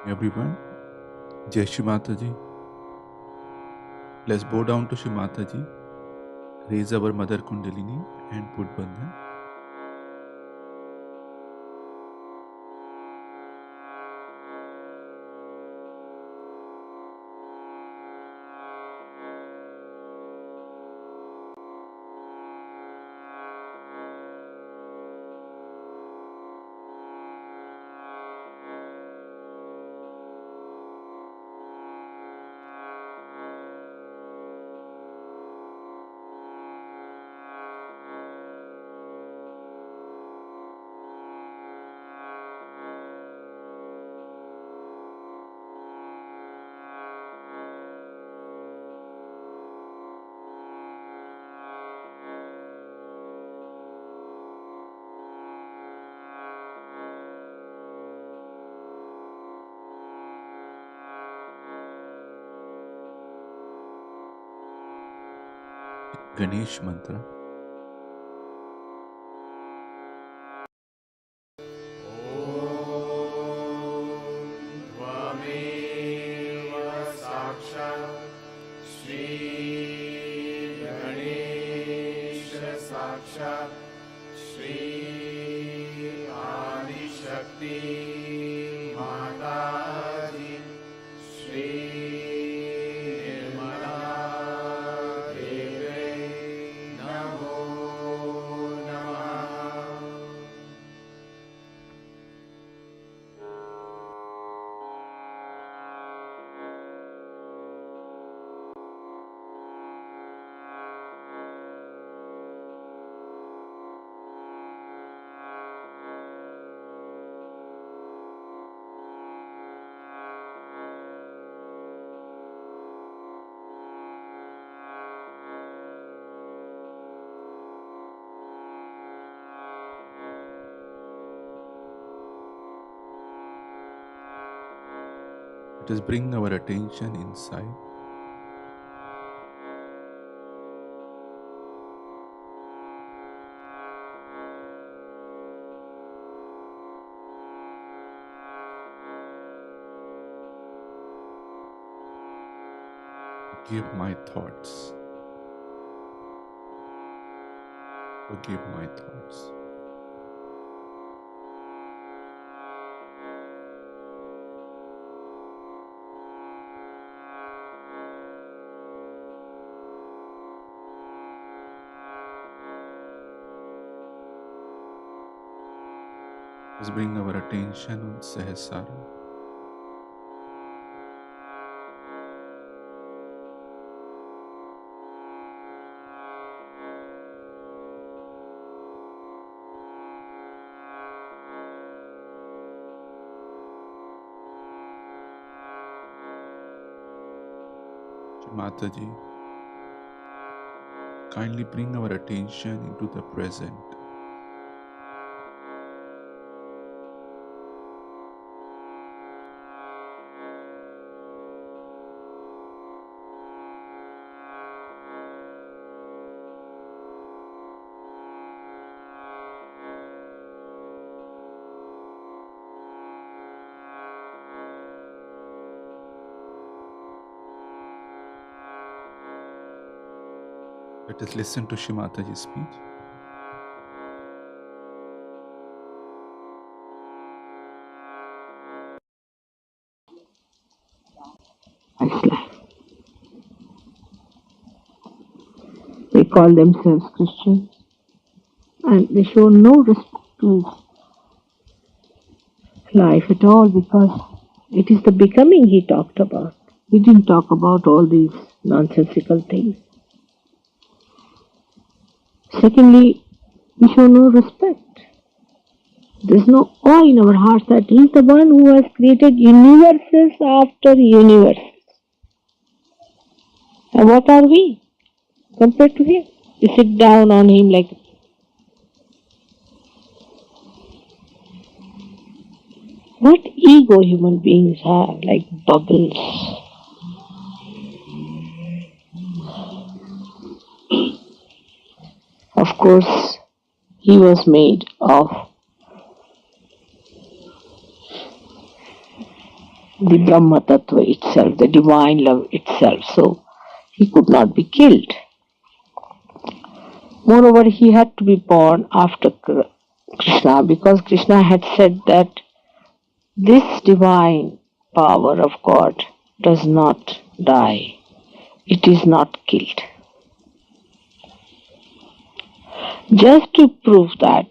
Everyone, Jai Shri Mataji. Let's bow down to Shri Mataji, raise our Mother Kundalini and put Bandhan. Ganesh Mantra. Let us bring our attention inside. Forgive my thoughts. Forgive my thoughts. Let's bring our attention on Sahasrara. Mataji, kindly bring our attention into the present. Let us listen to Shri Mataji's speech. They call themselves Christians and they show no respect to his life at all because it is the becoming he talked about. He didn't talk about all these nonsensical things. Secondly, we show no respect. There's no awe in our hearts that he is the one who has created universes after universes. And what are we compared to him? We sit down on him like what ego human beings have, like bubbles. Of course, he was made of the Brahma Tattva itself, the divine love itself, so he could not be killed. Moreover, he had to be born after Krishna because Krishna had said that this divine power of God does not die, it is not killed. Just to prove that,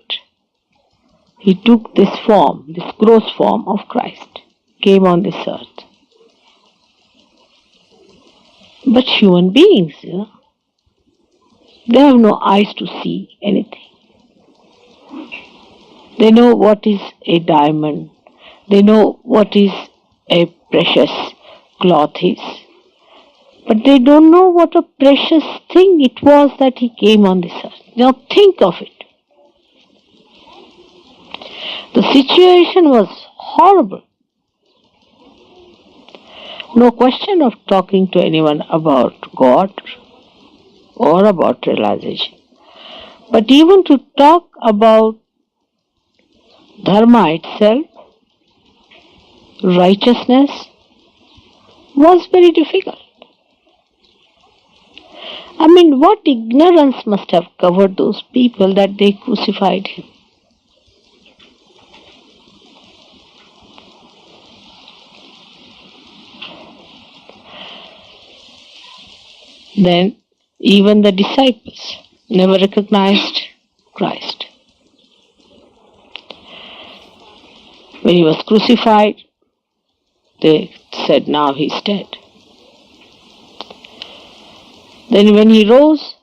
he took this form, this gross form of Christ, came on this earth. But human beings, they have no eyes to see anything. They know what is a diamond. They know what is a precious cloth is. But they don't know what a precious thing it was that he came on this earth. Now think of it. The situation was horrible. No question of talking to anyone about God or about realization. But even to talk about dharma itself, righteousness, was very difficult. I mean, what ignorance must have covered those people that they crucified him? Then, even the disciples never recognized Christ. When he was crucified, they said, now he's dead. Then when he rose,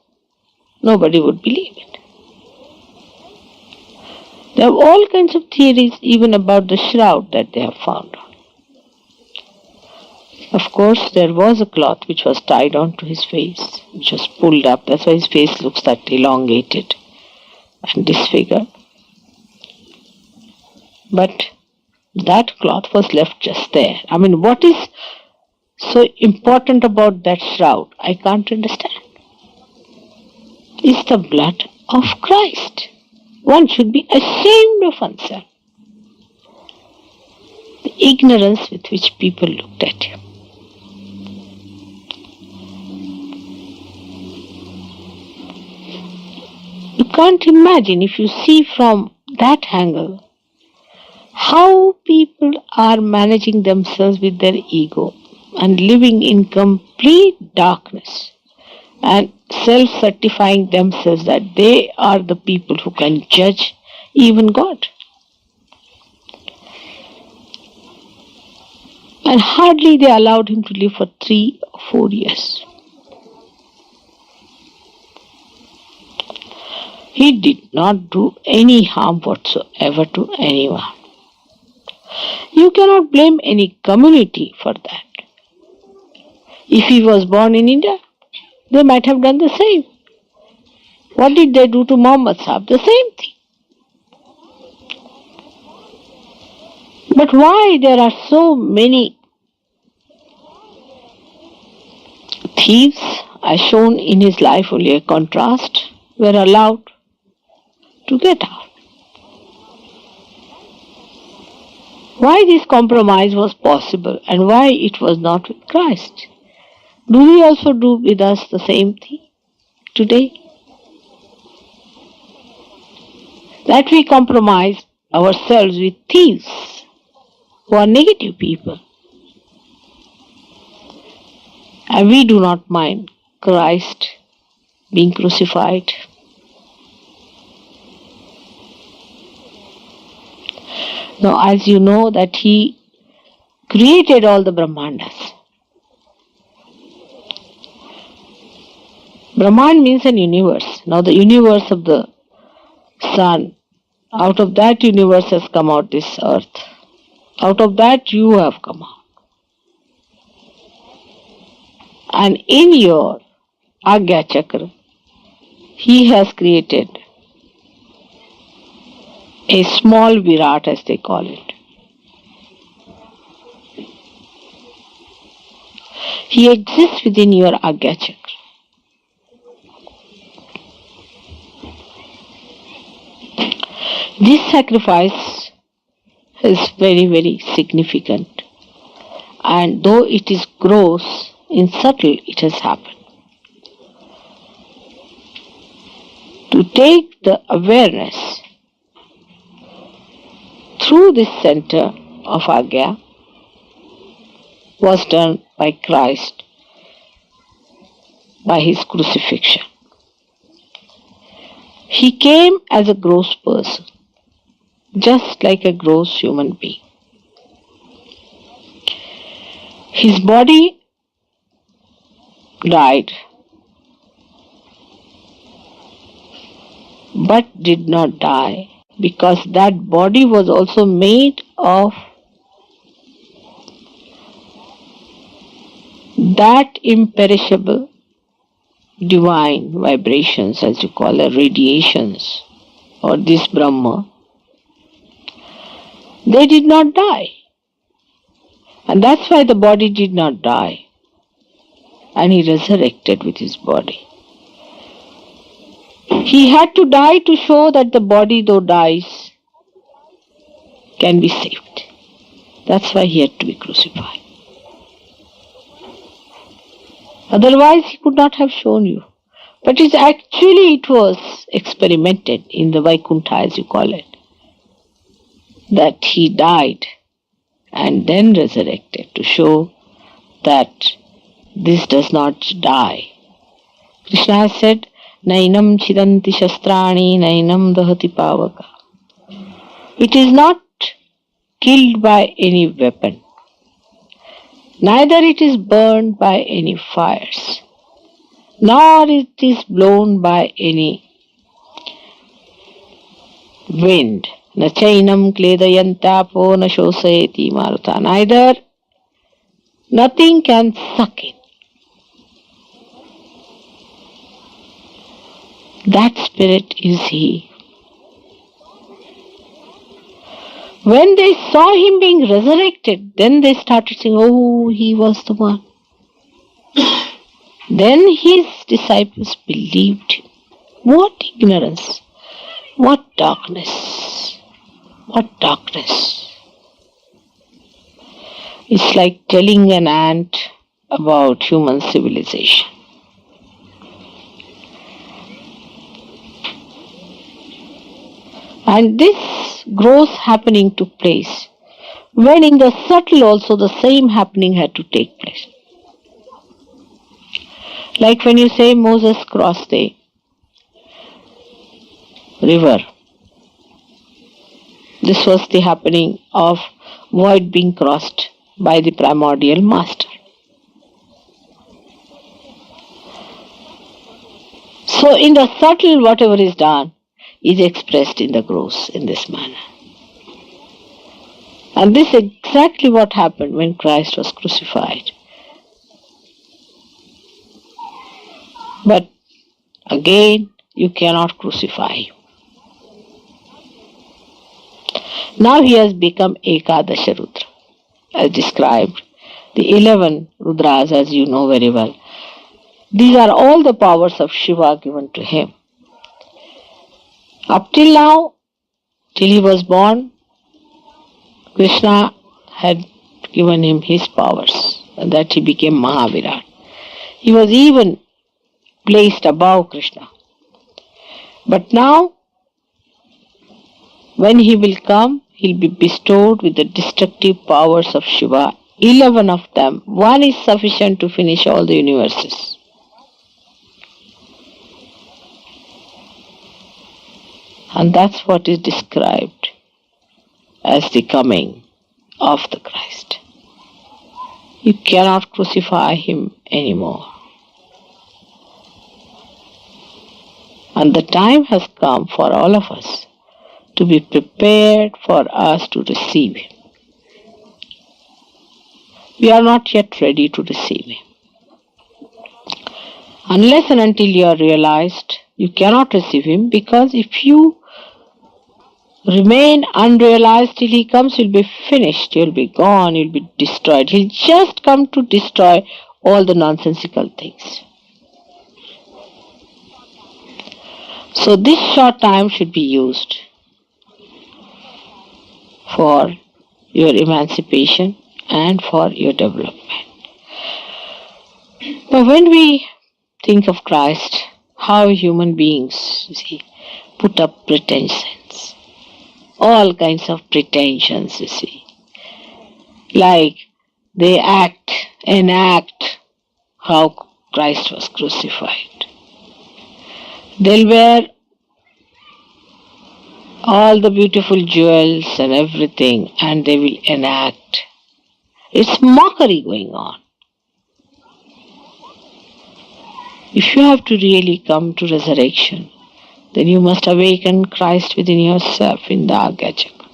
nobody would believe it. There are all kinds of theories even about the shroud that they have found. Of course, there was a cloth which was tied onto his face, which was pulled up. That's why his face looks that elongated and disfigured. But that cloth was left just there. I mean, what is so important about that shroud? I can't understand. It's the blood of Christ. One should be ashamed of oneself. The ignorance with which people looked at him. You can't imagine, if you see from that angle, how people are managing themselves with their ego and living in complete darkness and self-certifying themselves that they are the people who can judge even God. And hardly they allowed him to live for 3 or 4 years. He did not do any harm whatsoever to anyone. You cannot blame any community for that. If he was born in India, they might have done the same. What did they do to Muhammad Sahib? The same thing. But why there are so many thieves, as shown in his life only a contrast, were allowed to get out? Why this compromise was possible and why it was not with Christ? Do we also do with us the same thing today? That we compromise ourselves with thieves who are negative people. And we do not mind Christ being crucified. Now, as you know that he created all the Brahmandas. Brahman means an universe. Now the universe of the sun, out of that universe has come out this earth. Out of that you have come out. And in your Agya Chakra, he has created a small Virat, as they call it. He exists within your Agya Chakra. This sacrifice is very, very significant. And though it is gross, in subtle it has happened. To take the awareness through this center of Agya was done by Christ by his crucifixion. He came as a gross person, just like a gross human being. His body died, but did not die, because that body was also made of that imperishable divine vibrations, as you call it, radiations, or this Brahma. They did not die. And that's why the body did not die. And he resurrected with his body. He had to die to show that the body, though dies, can be saved. That's why he had to be crucified. Otherwise, he could not have shown you. But it was experimented in the Vaikuntha, as you call it, that he died and then resurrected to show that this does not die. Krishna has said, Nainam chidanti shastrani, nainam dahati pavaka. It is not killed by any weapon. Neither it is burned by any fires, nor it is blown by any wind. Na chainam kledayantapo na shosayati maruta. Neither, nothing can suck it. That spirit is he. When they saw him being resurrected, then they started saying, oh, he was the one. Then his disciples believed him. What ignorance! What darkness! What darkness! It's like telling an ant about human civilization. And this gross happening took place, when in the subtle also the same happening had to take place. Like when you say Moses crossed the river. This was the happening of void being crossed by the primordial master. So in the subtle, whatever is done is expressed in the gross in this manner. And this is exactly what happened when Christ was crucified. But again, you cannot crucify him. Now he has become Ekadasha Rudra, as described. The 11 Rudras, as you know very well. These are all the powers of Shiva given to him. Up till now, till he was born, Krishna had given him his powers, and that he became Mahavirat. He was even placed above Krishna. But now, when he will come, he'll be bestowed with the destructive powers of Shiva, 11 of them. One is sufficient to finish all the universes. And that's what is described as the coming of the Christ. You cannot crucify him anymore. And the time has come for all of us to be prepared for us to receive him. We are not yet ready to receive him. Unless and until you are realized, you cannot receive him, because if you remain unrealized till he comes, you'll be finished, you'll be gone, you'll be destroyed. He'll just come to destroy all the nonsensical things. So this short time should be used for your emancipation and for your development. But when we think of Christ, how human beings, you see, put up pretensions, all kinds of pretensions, you see, like they enact how Christ was crucified. They'll wear all the beautiful jewels and everything, and they will enact. It's mockery going on. If you have to really come to resurrection, then you must awaken Christ within yourself in the Agya-chakra.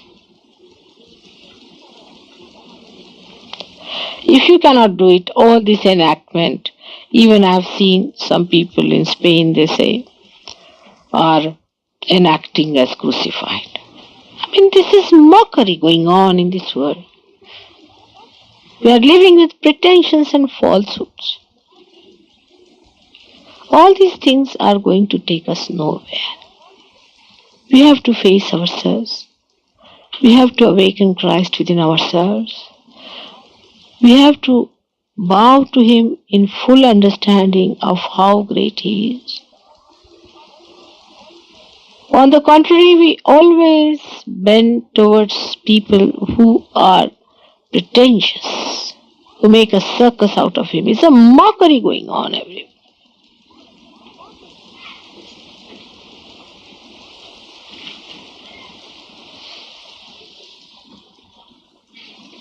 If you cannot do it, all this enactment, even I have seen some people in Spain, they say, are enacting as crucified. I mean, this is mockery going on in this world. We are living with pretensions and falsehoods. All these things are going to take us nowhere. We have to face ourselves. We have to awaken Christ within ourselves. We have to bow to him in full understanding of how great he is. On the contrary, we always bend towards people who are pretentious, who make a circus out of him. It's a mockery going on everywhere.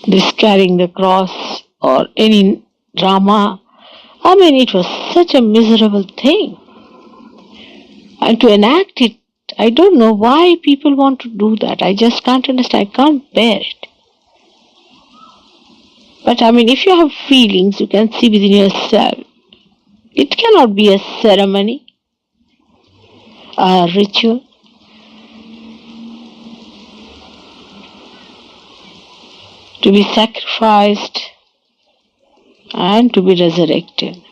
This carrying the cross or any drama, I mean, it was such a miserable thing. And to enact it, I don't know why people want to do that. I just can't understand. I can't bear it. But I mean, if you have feelings, you can see within yourself. It cannot be a ceremony, a ritual. To be sacrificed and to be resurrected.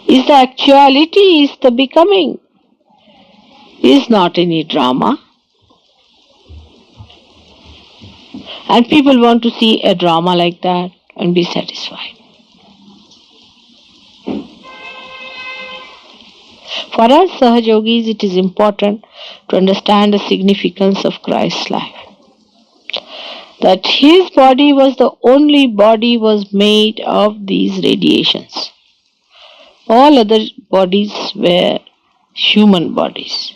Is the actuality, is the becoming. Is not any drama. And people want to see a drama like that and be satisfied. For us Sahajogis, it is important to understand the significance of Christ's life. That his body was the only body was made of these radiations. All other bodies were human bodies.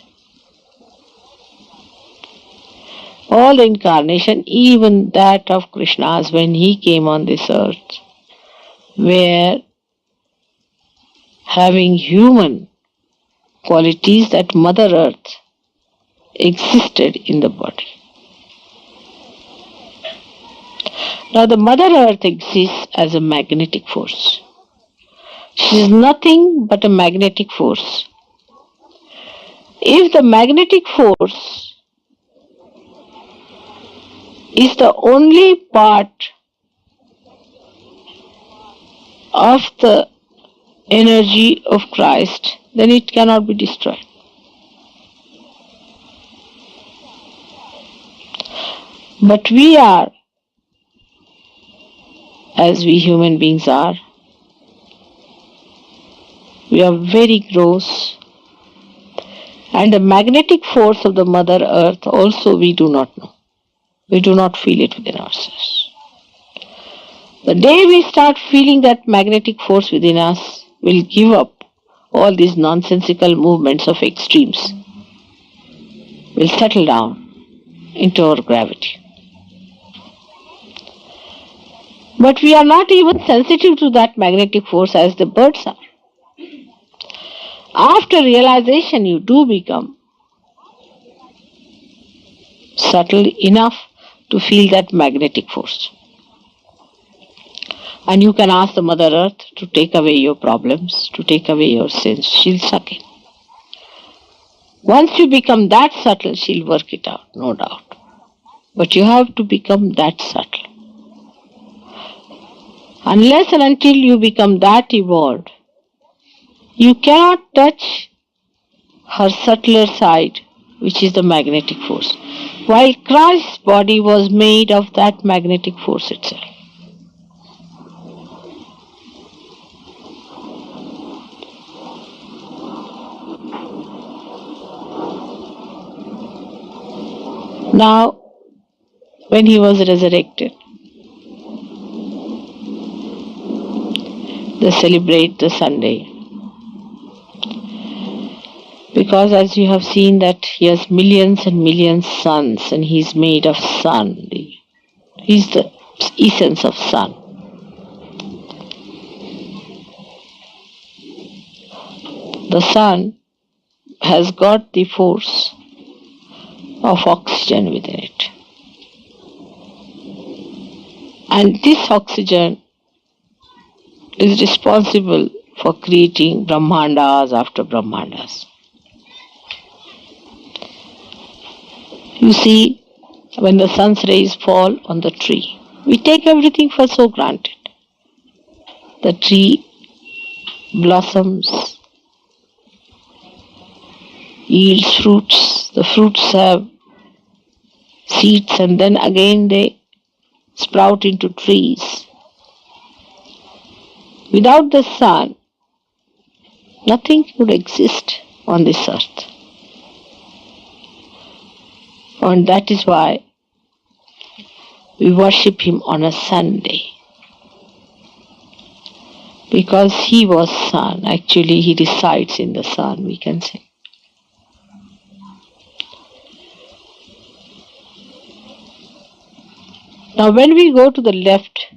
All the incarnation, even that of Krishna's when he came on this earth, were having human qualities, that Mother Earth existed in the body. Now the Mother Earth exists as a magnetic force. She is nothing but a magnetic force. If the magnetic force is the only part of the energy of Christ, then it cannot be destroyed. But we are, as we human beings are, we are very gross, and the magnetic force of the Mother Earth also we do not know. We do not feel it within ourselves. The day we start feeling that magnetic force within us, we'll give up all these nonsensical movements of extremes. We'll settle down into our gravity. But we are not even sensitive to that magnetic force as the birds are. After realization, you do become subtle enough to feel that magnetic force. And you can ask the Mother Earth to take away your problems, to take away your sins. She'll suck in. Once you become that subtle, she'll work it out, no doubt. But you have to become that subtle. Unless and until you become that evolved, you cannot touch her subtler side, which is the magnetic force. While Christ's body was made of that magnetic force itself. Now, when he was resurrected, they celebrate the Sunday. Because as you have seen that he has millions and millions suns and he is made of sun. He is the essence of sun. The sun has got the force of oxygen within it. And this oxygen is responsible for creating Brahmandas after Brahmandas. You see, when the sun's rays fall on the tree, we take everything for so granted. The tree blossoms, yields fruits, the fruits have seeds and then again they sprout into trees. Without the sun, nothing would exist on this earth. And that is why we worship him on a Sunday. Because he was sun. Actually, he resides in the sun, we can say. Now, when we go to the left,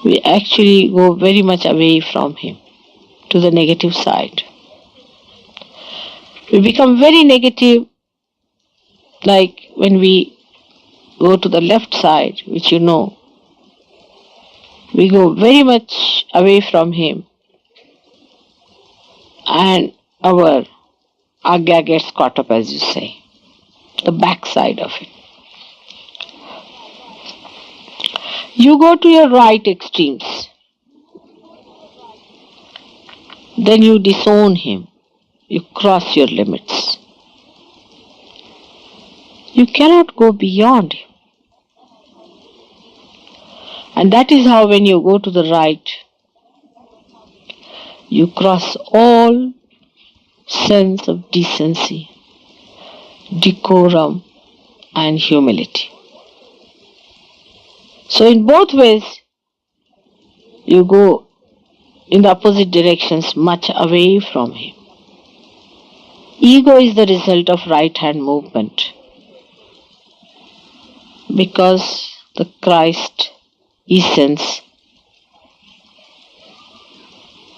we actually go very much away from him, to the negative side. We become very negative, like when we go to the left side, which you know, we go very much away from him and our agya gets caught up, as you say, the back side of it. You go to your right extremes, then you disown him, you cross your limits. You cannot go beyond him. And that is how when you go to the right, you cross all sense of decency, decorum, and humility. So in both ways, you go in the opposite directions, much away from him. Ego is the result of right hand movement. Because the Christ essence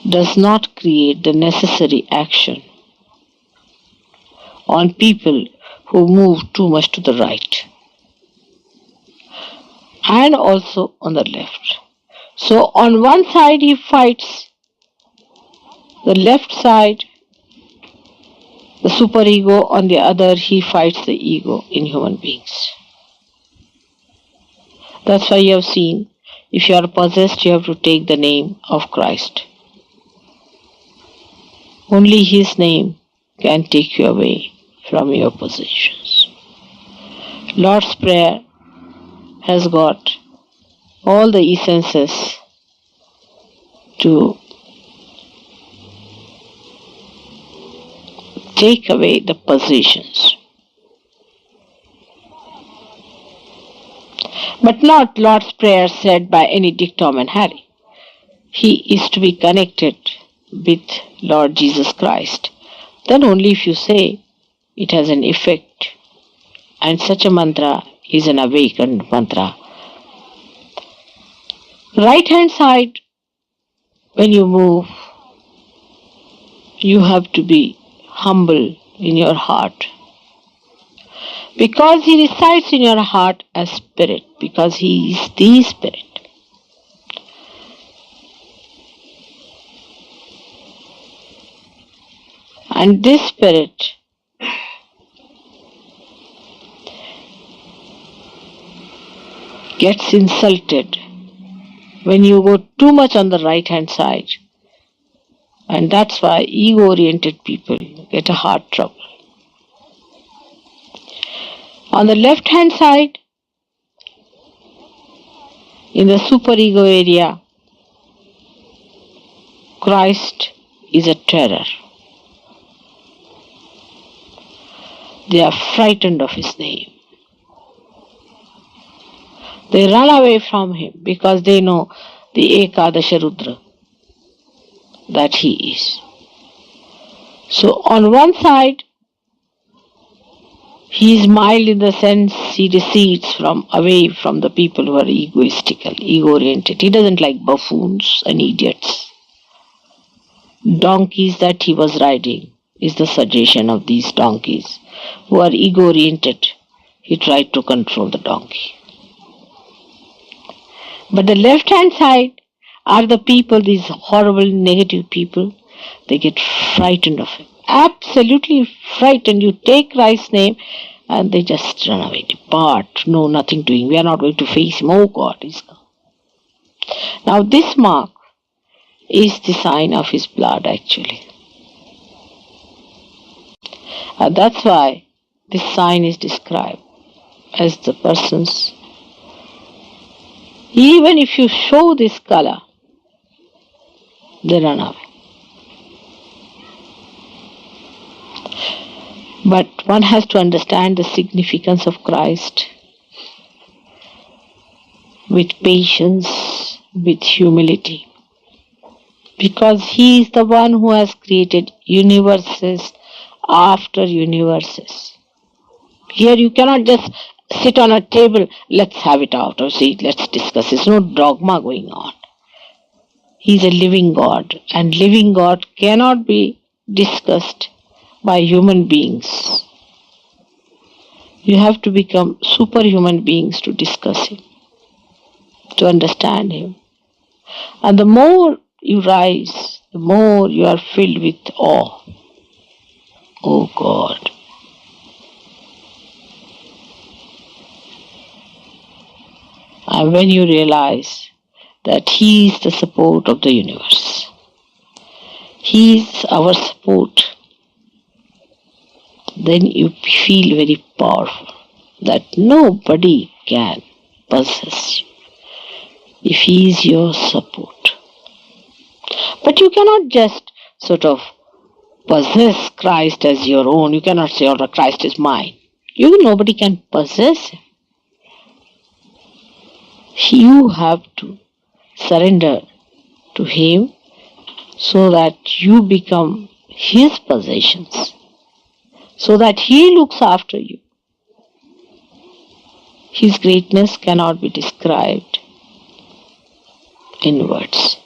does not create the necessary action on people who move too much to the right and also on the left. So on one side he fights the left side, the superego, on the other he fights the ego in human beings. That's why you have seen, if you are possessed, you have to take the name of Christ. Only His name can take you away from your possessions. Lord's Prayer has got all the essences to take away the possessions. But not Lord's Prayer said by any Dick, Tom and Harry. He is to be connected with Lord Jesus Christ. Then only if you say it has an effect. And such a mantra is an awakened mantra. Right hand side, when you move, you have to be humble in your heart. Because He resides in your heart as Spirit, because He is the Spirit. And this Spirit gets insulted when you go too much on the right hand side. And that's why ego-oriented people get a heart trouble. On the left hand side, in the superego area, Christ is a terror. They are frightened of His name. They run away from Him because they know the Ekadasha Rudra that He is. So on one side, He is mild in the sense He recedes away from the people who are egoistical, ego-oriented. He doesn't like buffoons and idiots. Donkeys that He was riding is the suggestion of these donkeys who are ego-oriented. He tried to control the donkey. But the left-hand side are the people, these horrible negative people. They get frightened of Him. Absolutely frightened. You take Christ's name and they just run away, depart, no, nothing doing. We are not going to face Him. Oh God, He's gone. Now this mark is the sign of His blood actually. And that's why this sign is described as the person's. Even if you show this color, they run away. But one has to understand the significance of Christ with patience, with humility. Because He is the one who has created universes after universes. Here you cannot just sit on a table, let's have it out, or see, let's discuss. There's no dogma going on. He's a living God, and living God cannot be discussed by human beings. You have to become superhuman beings to discuss Him, to understand Him. And the more you rise, the more you are filled with awe. Oh God. And when you realize that He is the support of the universe, He is our support, then you feel very powerful, that nobody can possess you if He is your support. But you cannot just sort of possess Christ as your own. You cannot say, oh, Christ is mine. Nobody can possess Him. You have to surrender to Him so that you become His possessions, so that He looks after you. His greatness cannot be described in words.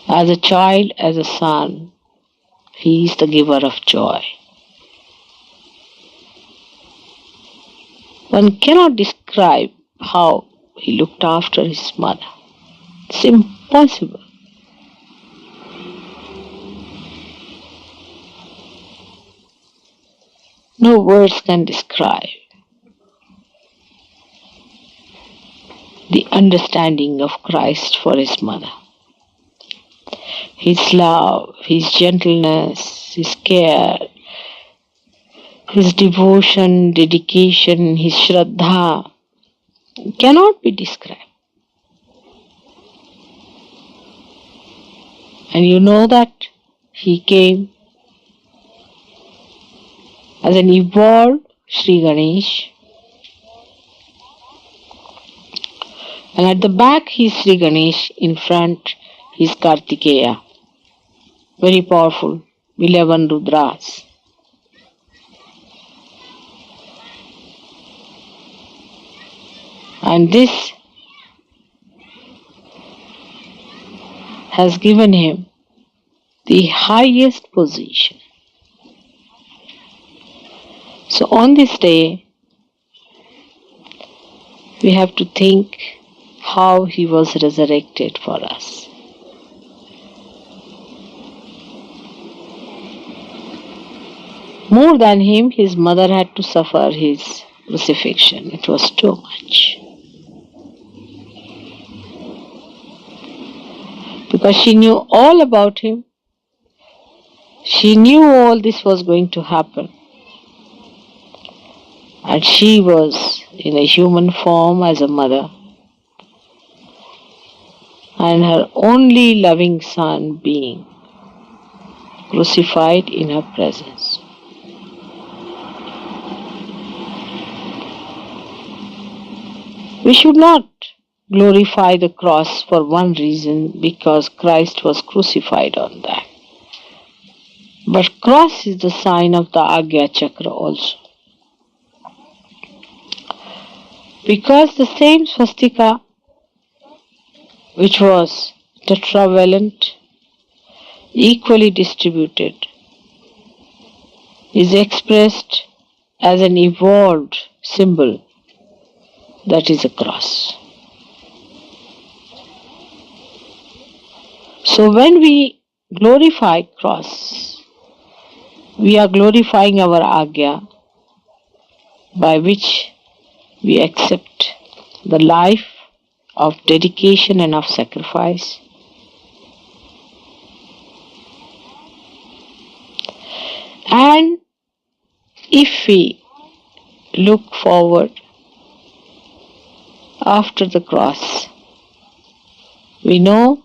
As a child, as a son, He is the giver of joy. One cannot describe how he looked after his mother. It's impossible. No words can describe the understanding of Christ for his mother. His love, his gentleness, his care, his devotion, dedication, his shraddha cannot be described. And you know that he came as an evolved Sri Ganesh. And at the back he is Sri Ganesh, in front he is Kartikeya. Very powerful, 11 Rudras. And this has given him the highest position. So on this day, we have to think how he was resurrected for us. More than him, his mother had to suffer his crucifixion. It was too much. Because she knew all about him. She knew all this was going to happen. And she was in a human form as a mother. And her only loving son being crucified in her presence. We should not glorify the cross for one reason, because Christ was crucified on that. But cross is the sign of the Agya Chakra also. Because the same swastika, which was tetravalent, equally distributed, is expressed as an evolved symbol, that is a cross. So when we glorify cross, we are glorifying our Agya, by which we accept the life of dedication and of sacrifice. And if we look forward after the cross, we know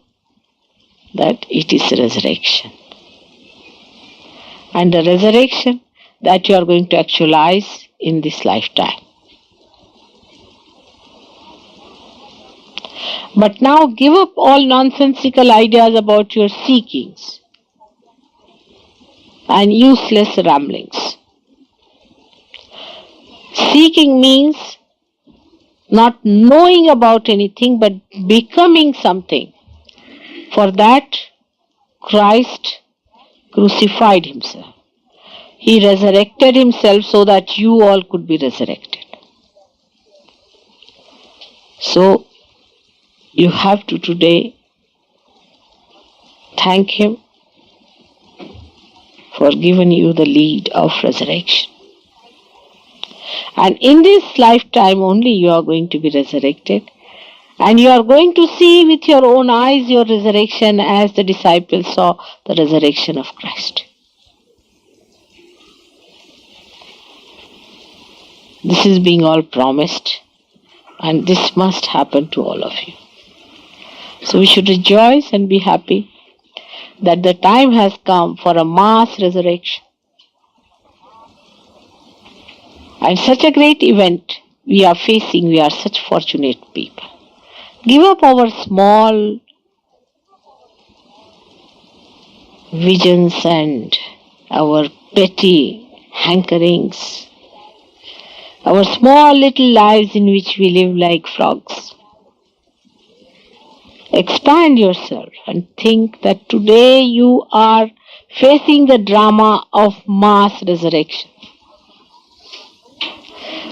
that it is resurrection. And the resurrection that you are going to actualize in this lifetime. But now give up all nonsensical ideas about your seekings and useless ramblings. Seeking means not knowing about anything but becoming something. For that, Christ crucified himself. He resurrected himself so that you all could be resurrected. So, you have to today thank him for giving you the lead of resurrection. And in this lifetime only you are going to be resurrected. And you are going to see with your own eyes your resurrection as the disciples saw the resurrection of Christ. This is being all promised, and this must happen to all of you. So we should rejoice and be happy that the time has come for a mass resurrection. And such a great event we are facing, we are such fortunate people. Give up our small visions and our petty hankerings, our small little lives in which we live like frogs. Expand yourself and think that today you are facing the drama of mass resurrection.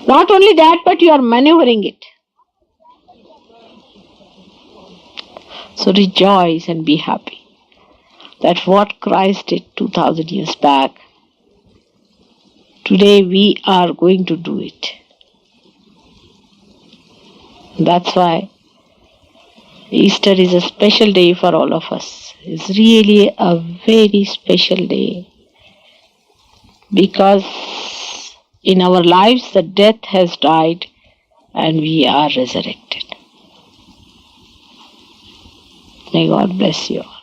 Not only that, but you are maneuvering it. So rejoice and be happy. That's what Christ did 2000 years back. Today we are going to do it. That's why Easter is a special day for all of us. It's really a very special day because in our lives the death has died and we are resurrected. May God bless you all.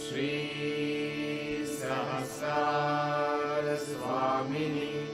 Sri Sahasrara Swamini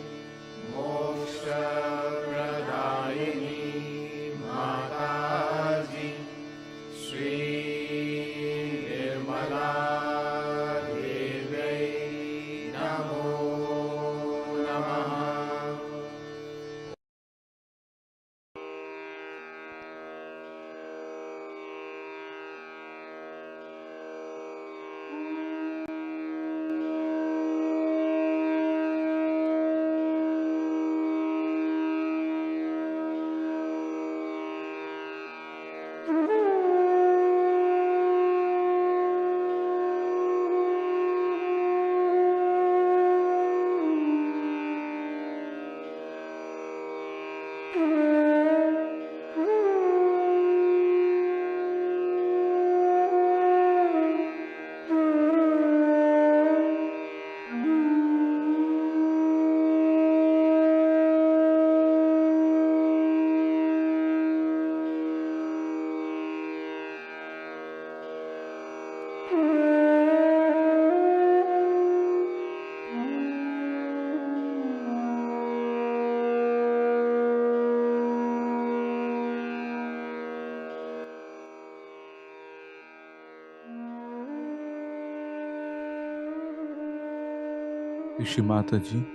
Rishi Mataji,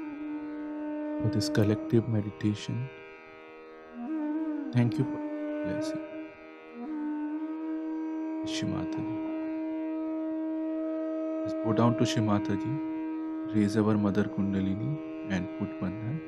for this collective meditation. Thank you for the blessing. Rishi Mataji. Let's go down to Shri Mataji, raise our Mother Kundalini and put Bandhan.